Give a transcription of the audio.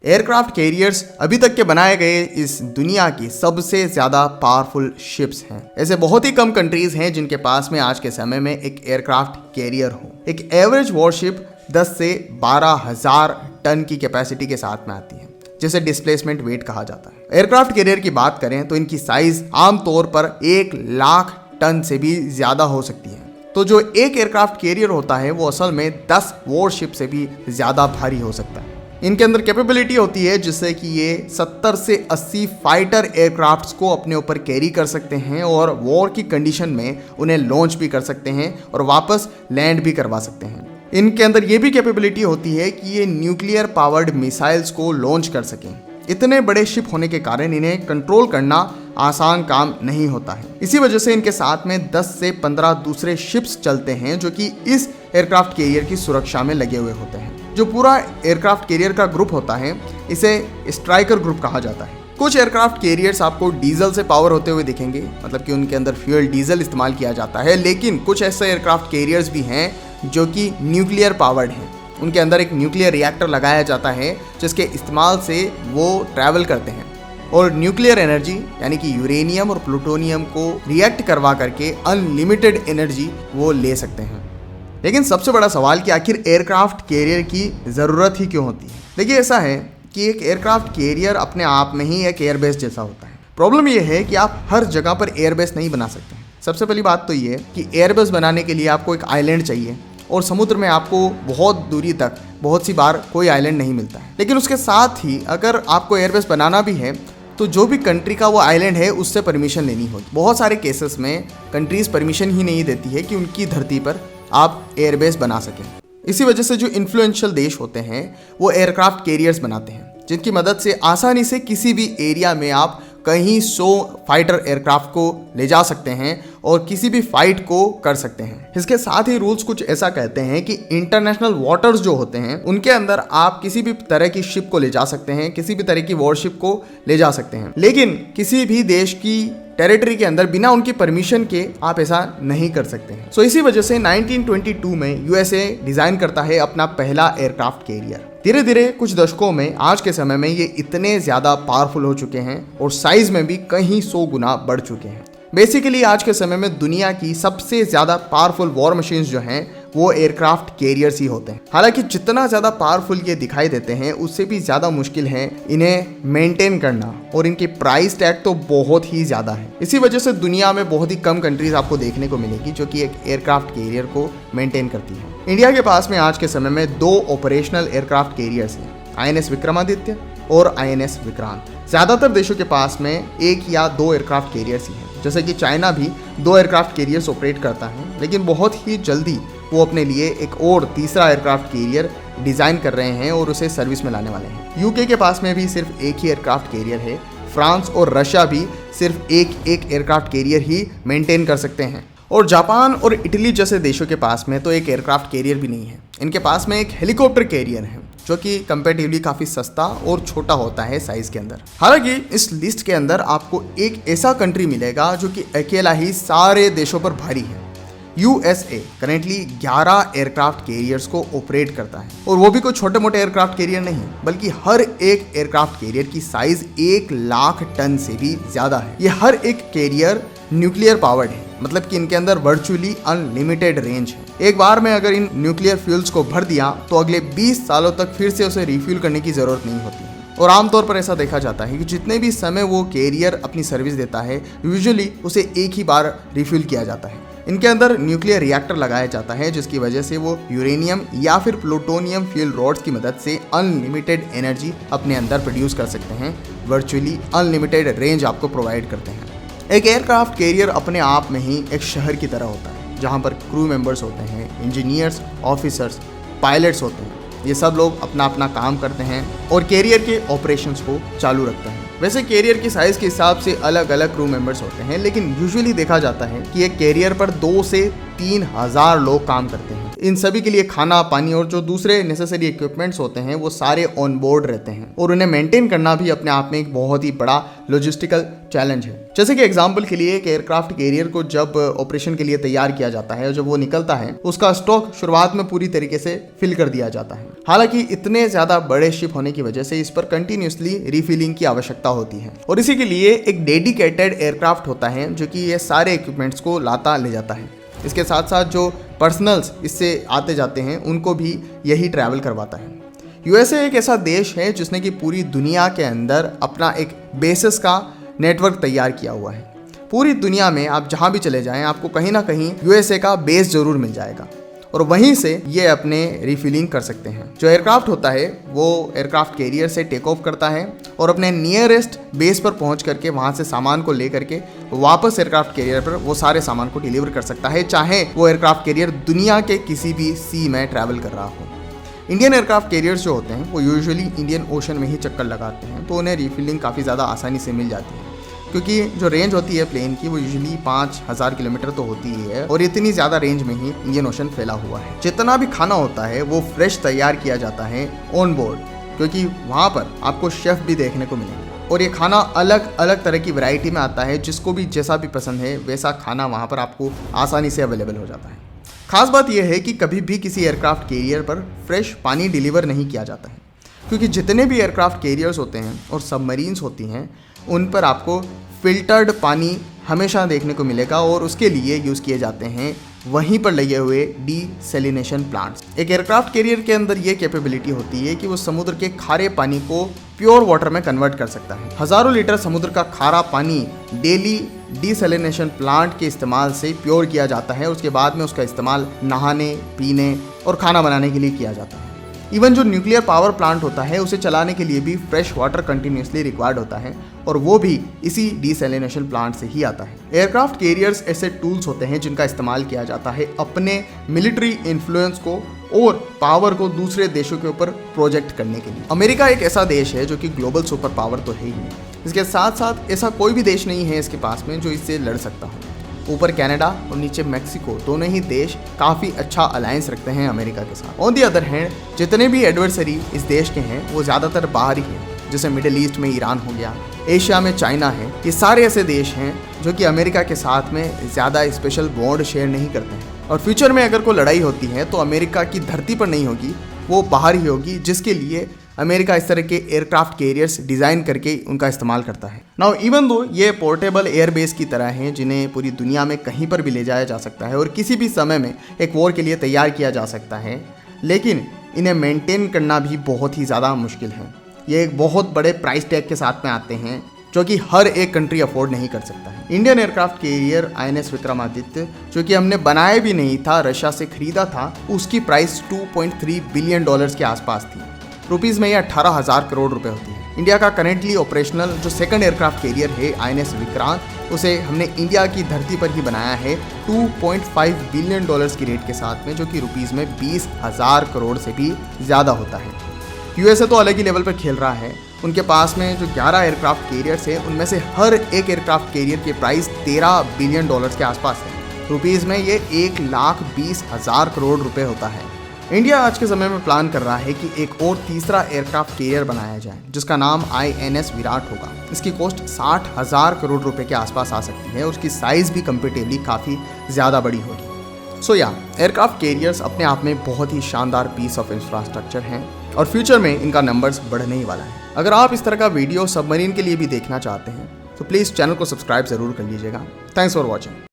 Aircraft carriers अभी तक के बनाए गए इस दुनिया की सबसे ज्यादा पावरफुल शिप्स हैं। ऐसे बहुत ही कम कंट्रीज हैं जिनके पास में आज के समय में एक एयरक्राफ्ट कैरियर हो। एक एवरेज वॉरशिप 10 से 12,000 टन की कैपेसिटी के साथ में आती है, जिसे डिस्प्लेसमेंट वेट कहा जाता है। एयरक्राफ्ट कैरियर की बात करें तो इनकी साइज आमतौर पर 1 लाख टन से भी ज्यादा हो सकती है। तो जो एक एयरक्राफ्ट कैरियर होता है वो असल में 10 वॉरशिप से भी ज्यादा भारी हो सकता है। इनके अंदर कैपेबिलिटी होती है जिससे कि ये 70 से 80 फाइटर एयरक्राफ्ट्स को अपने ऊपर कैरी कर सकते हैं और वॉर की कंडीशन में उन्हें लॉन्च भी कर सकते हैं और वापस लैंड भी करवा सकते हैं। इनके अंदर ये भी कैपेबिलिटी होती है कि ये न्यूक्लियर पावर्ड मिसाइल्स को लॉन्च कर सकें। इतने बड़े शिप होने के कारण इन्हें कंट्रोल करना आसान काम नहीं होता है। इसी वजह से इनके साथ में 10 से 15 दूसरे शिप्स चलते हैं जो कि इस एयरक्राफ्ट कैरियर की सुरक्षा में लगे हुए होते हैं। जो पूरा एयरक्राफ्ट कैरियर का ग्रुप होता है इसे स्ट्राइकर ग्रुप कहा जाता है। कुछ एयरक्राफ्ट कैरियर्स आपको डीजल से पावर होते हुए दिखेंगे, मतलब कि उनके अंदर फ्यूल डीजल इस्तेमाल किया जाता है, लेकिन कुछ ऐसे एयरक्राफ्ट कैरियर्स भी हैं जो कि न्यूक्लियर पावर्ड हैं। उनके अंदर एक न्यूक्लियर रिएक्टर लगाया जाता है जिसके इस्तेमाल से वो ट्रैवल करते हैं और न्यूक्लियर एनर्जी यानी कि यूरेनियम और प्लूटोनियम को रिएक्ट करवा करके अनलिमिटेड एनर्जी वो ले सकते हैं। लेकिन सबसे बड़ा सवाल कि आखिर एयरक्राफ्ट कैरियर की ज़रूरत ही क्यों होती है। देखिए, ऐसा है कि एक एयरक्राफ्ट कैरियर अपने आप में ही एक एयरबेस जैसा होता है। प्रॉब्लम यह है कि आप हर जगह पर एयरबेस नहीं बना सकते हैं। सबसे पहली बात तो ये है कि एयरबेस बनाने के लिए आपको एक आइलैंड चाहिए और समुद्र में आपको बहुत दूरी तक बहुत सी बार कोई आइलैंड नहीं मिलता है। लेकिन उसके साथ ही अगर आपको एयरबेस बनाना भी है तो जो भी कंट्री का वो आइलैंड है उससे परमिशन लेनी होगी। बहुत सारे केसेस में कंट्रीज परमिशन ही नहीं देती है कि उनकी धरती पर आप एयरबेस बना सकें। इसी वजह से जो इन्फ्लुएंशियल देश होते हैं वो एयरक्राफ्ट कैरियर्स बनाते हैं जिनकी मदद से आसानी से किसी भी एरिया में आप कहीं 100 फाइटर एयरक्राफ्ट को ले जा सकते हैं और किसी भी फाइट को कर सकते हैं। इसके साथ ही रूल्स कुछ ऐसा कहते हैं कि इंटरनेशनल वाटर्स जो होते हैं उनके अंदर आप किसी भी तरह की शिप को ले जा सकते हैं, किसी भी तरह की वॉरशिप को ले जा सकते हैं, लेकिन किसी भी देश की टेरिटरी के अंदर बिना उनकी परमिशन के आप ऐसा नहीं कर सकते हैं। सो इसी वजह से 1922 में यूएसए डिजाइन करता है अपना पहला एयरक्राफ्ट कैरियर। धीरे धीरे कुछ दशकों में आज के समय में ये इतने ज्यादा पावरफुल हो चुके हैं और साइज में भी कहीं 100 गुना बढ़ चुके हैं। बेसिकली आज के समय में दुनिया की सबसे ज्यादा पावरफुल वॉर मशीन्स जो हैं वो एयरक्राफ्ट कैरियर्स ही होते हैं। हालांकि जितना ज्यादा पावरफुल ये दिखाई देते हैं उससे भी ज्यादा मुश्किल है इन्हें मेंटेन करना और इनकी प्राइस टैग तो बहुत ही ज्यादा है। इसी वजह से दुनिया में बहुत ही कम कंट्रीज आपको देखने को मिलेगी जो कि एक एयरक्राफ्ट कैरियर को मेंटेन करती है। इंडिया के पास में आज के समय में 2 ऑपरेशनल एयरक्राफ्ट कैरियर्स हैं, INS विक्रमादित्य और INS विक्रांत। ज्यादातर देशों के पास में 1 या 2 एयरक्राफ्ट कैरियर्स ही हैं। जैसे कि चाइना भी 2 एयरक्राफ्ट कैरियर्स ऑपरेट करता है, लेकिन बहुत ही जल्दी वो अपने लिए एक और तीसरा एयरक्राफ्ट कैरियर डिजाइन कर रहे हैं और उसे सर्विस में लाने वाले हैं। यूके के पास में भी सिर्फ 1 ही एयरक्राफ्ट कैरियर है। फ्रांस और रशिया भी सिर्फ एक एयरक्राफ्ट कैरियर ही मेंटेन कर सकते हैं और जापान और इटली जैसे देशों के पास में तो एक एयरक्राफ्ट कैरियर भी नहीं है। इनके पास में एक हेलीकॉप्टर कैरियर है जो कि कंपैरेटिवली काफ़ी सस्ता और छोटा होता है साइज के अंदर। हालांकि इस लिस्ट के अंदर आपको एक ऐसा कंट्री मिलेगा जो कि अकेला ही सारे देशों पर भारी है। USA करेंटली 11 एयरक्राफ्ट कैरियर्स को ऑपरेट करता है और वो भी कोई छोटे मोटे एयरक्राफ्ट कैरियर नहीं, बल्कि हर एक एयरक्राफ्ट कैरियर की साइज 1 लाख टन से भी ज्यादा है। ये हर एक कैरियर न्यूक्लियर पावर्ड है, मतलब कि इनके अंदर वर्चुअली अनलिमिटेड रेंज है। एक बार में अगर इन न्यूक्लियर फ्यूल्स को भर दिया तो अगले 20 सालों तक फिर से उसे रिफ्यूल करने की जरूरत नहीं होती है। और आमतौर पर ऐसा देखा जाता है कि जितने भी समय वो कैरियर अपनी सर्विस देता है यूजुअली उसे एक ही बार रिफ्यूल किया जाता है। इनके अंदर न्यूक्लियर रिएक्टर लगाया जाता है जिसकी वजह से वो यूरेनियम या फिर प्लूटोनियम फ्यूल रॉड्स की मदद से अनलिमिटेड एनर्जी अपने अंदर प्रोड्यूस कर सकते हैं। वर्चुअली अनलिमिटेड रेंज आपको प्रोवाइड करते हैं। एक एयरक्राफ्ट कैरियर अपने आप में ही एक शहर की तरह होता है जहाँ पर क्रू मेंबर्स होते हैं, इंजीनियर्स, ऑफिसर्स, पायलट्स होते हैं। ये सब लोग अपना अपना काम करते हैं और कैरियर के ऑपरेशंस को चालू रखते हैं। वैसे कैरियर की साइज के हिसाब से अलग अलग क्रू मेंबर्स होते हैं, लेकिन यूजुअली देखा जाता है कि एक कैरियर पर 2 से 3000 लोग काम करते हैं। इन सभी के लिए खाना, पानी और जो दूसरे नेसेसरी इक्विपमेंट्स होते हैं वो सारे ऑन बोर्ड रहते हैं और उन्हें मेंटेन करना भी अपने आप में एक बहुत ही बड़ा लॉजिस्टिकल चैलेंज है। जैसे कि एग्जांपल के लिए एक एयरक्राफ्ट कैरियर को जब ऑपरेशन के लिए तैयार किया जाता है और जब वो निकलता है उसका स्टॉक शुरुआत में पूरी तरीके से फिल कर दिया जाता है। हालांकि इतने ज्यादा बड़े शिप होने की वजह से इस पर कंटिन्यूसली रिफिलिंग की आवश्यकता होती है और इसी के लिए एक डेडिकेटेड एयरक्राफ्ट होता है जो कि ये सारे इक्विपमेंट्स को लाता ले जाता है। इसके साथ साथ जो पर्सनल्स इससे आते जाते हैं उनको भी यही ट्रैवल करवाता है। यूएसए एक ऐसा देश है जिसने कि पूरी दुनिया के अंदर अपना एक बेसिस का नेटवर्क तैयार किया हुआ है। पूरी दुनिया में आप जहां भी चले जाएं आपको कहीं ना कहीं यूएसए का बेस जरूर मिल जाएगा और वहीं से ये अपने रिफिलिंग कर सकते हैं। जो एयरक्राफ्ट होता है वो एयरक्राफ्ट कैरियर से टेक ऑफ करता है और अपने नियरेस्ट बेस पर पहुंच करके वहां से सामान को लेकर के वापस एयरक्राफ्ट कैरियर पर वो सारे सामान को डिलीवर कर सकता है, चाहे वो एयरक्राफ्ट कैरियर दुनिया के किसी भी सी में ट्रैवल कर रहा हो। इंडियन एयरक्राफ्ट कैरियर्स जो होते हैं वो यूजुअली इंडियन ओशन में ही चक्कर लगाते हैं, तो उन्हें रिफिलिंग काफ़ी ज़्यादा आसानी से मिल जाती है क्योंकि जो रेंज होती है प्लेन की वो यूजुअली 5000 किलोमीटर तो होती ही है और इतनी ज़्यादा रेंज में ही इंडियन ओशन फैला हुआ है। जितना भी खाना होता है वो फ्रेश तैयार किया जाता है ऑन बोर्ड, क्योंकि वहाँ पर आपको शेफ भी देखने को मिलेंगे और ये खाना अलग अलग तरह की वैरायटी में आता है। जिसको भी जैसा भी पसंद है वैसा खाना वहाँ पर आपको आसानी से अवेलेबल हो जाता है। खास बात यह है कि कभी भी किसी एयरक्राफ्ट कैरियर पर फ्रेश पानी डिलीवर नहीं किया जाता है, क्योंकि जितने भी एयरक्राफ्ट कैरियर्स होते हैं और सबमरीन्स होती हैं उन पर आपको फिल्टर्ड पानी हमेशा देखने को मिलेगा और उसके लिए यूज़ किए जाते हैं वहीं पर लगे हुए डीसैलिनेशन प्लांट्स। एक एयरक्राफ्ट कैरियर के अंदर ये कैपेबिलिटी होती है कि वो समुद्र के खारे पानी को प्योर वाटर में कन्वर्ट कर सकता है। हजारों लीटर समुद्र का खारा पानी डेली डीसैलिनेशन प्लांट के इस्तेमाल से प्योर किया जाता है। उसके बाद में उसका इस्तेमाल नहाने, पीने और खाना बनाने के लिए किया जाता है। इवन जो न्यूक्लियर पावर प्लांट होता है उसे चलाने के लिए भी फ्रेश वाटर कंटिन्यूसली रिक्वायर्ड होता है और वो भी इसी डीसैलिनेशन प्लांट से ही आता है। एयरक्राफ्ट कैरियर्स ऐसे टूल्स होते हैं जिनका इस्तेमाल किया जाता है अपने मिलिट्री इन्फ्लुएंस को और पावर को दूसरे देशों के ऊपर प्रोजेक्ट करने के लिए। अमेरिका एक ऐसा देश है जो कि ग्लोबल सुपर पावर तो है ही है, इसके साथ साथ ऐसा कोई भी देश नहीं है इसके पास में जो इससे लड़ सकता हो। ऊपर कनाडा और नीचे मैक्सिको, दोनों ही देश काफ़ी अच्छा अलायंस रखते हैं अमेरिका के साथ। ऑन दी अदर हैंड जितने भी एडवर्सरी इस देश के हैं वो ज़्यादातर बाहरी हैं, जैसे मिडिल ईस्ट में ईरान हो गया, एशिया में चाइना है। ये सारे ऐसे देश हैं जो कि अमेरिका के साथ में ज़्यादा स्पेशल बॉन्ड शेयर नहीं करते हैं और फ्यूचर में अगर कोई लड़ाई होती है तो अमेरिका की धरती पर नहीं होगी, वो बाहर ही होगी, जिसके लिए अमेरिका इस तरह के एयरक्राफ्ट कैरियर्स डिज़ाइन करके उनका इस्तेमाल करता है। नाउ इवन दो ये पोर्टेबल एयरबेस की तरह हैं जिन्हें पूरी दुनिया में कहीं पर भी ले जाया जा सकता है और किसी भी समय में एक वॉर के लिए तैयार किया जा सकता है, लेकिन इन्हें मेंटेन करना भी बहुत ही ज़्यादा मुश्किल है। ये एक बहुत बड़े प्राइस टैग के साथ में आते हैं जो कि हर एक कंट्री अफोर्ड नहीं कर सकता है। Indian aircraft carrier INS Vikramaditya जो कि हमने बनाया भी नहीं था, रशिया से खरीदा था, उसकी प्राइस $2.3 बिलियन के आसपास थी। रुपीज़ में ये 18,000 करोड़ रुपए होती है। इंडिया का करेंटली ऑपरेशनल जो सेकंड एयरक्राफ्ट कैरियर है INS विक्रांत, उसे हमने इंडिया की धरती पर ही बनाया है $2.5 बिलियन की रेट के साथ में, जो कि रुपीज़ में 20,000 करोड़ से भी ज़्यादा होता है। यूएसए तो अलग ही लेवल पर खेल रहा है। उनके पास में जो 11 एयरक्राफ्ट कैरियर्स है उनमें से हर एक एयरक्राफ्ट कैरियर की प्राइस $13 बिलियन के आसपास है। रुपीज़ में ये 1,20,000 करोड़ रुपए होता है। इंडिया आज के समय में प्लान कर रहा है कि एक और तीसरा एयरक्राफ्ट कैरियर बनाया जाए जिसका नाम INS विराट होगा। इसकी कॉस्ट 60,000 करोड़ रुपए के आसपास आ सकती है और उसकी साइज भी कंपेरेटिवली काफ़ी ज़्यादा बड़ी होगी। सो या एयरक्राफ्ट कैरियर्स अपने आप में बहुत ही शानदार पीस ऑफ इंफ्रास्ट्रक्चर हैं और फ्यूचर में इनका नंबर्स बढ़ने ही वाला है। अगर आप इस तरह का वीडियो सबमरीन के लिए भी देखना चाहते हैं तो प्लीज़ चैनल को सब्सक्राइब ज़रूर कर लीजिएगा। Thanks for watching.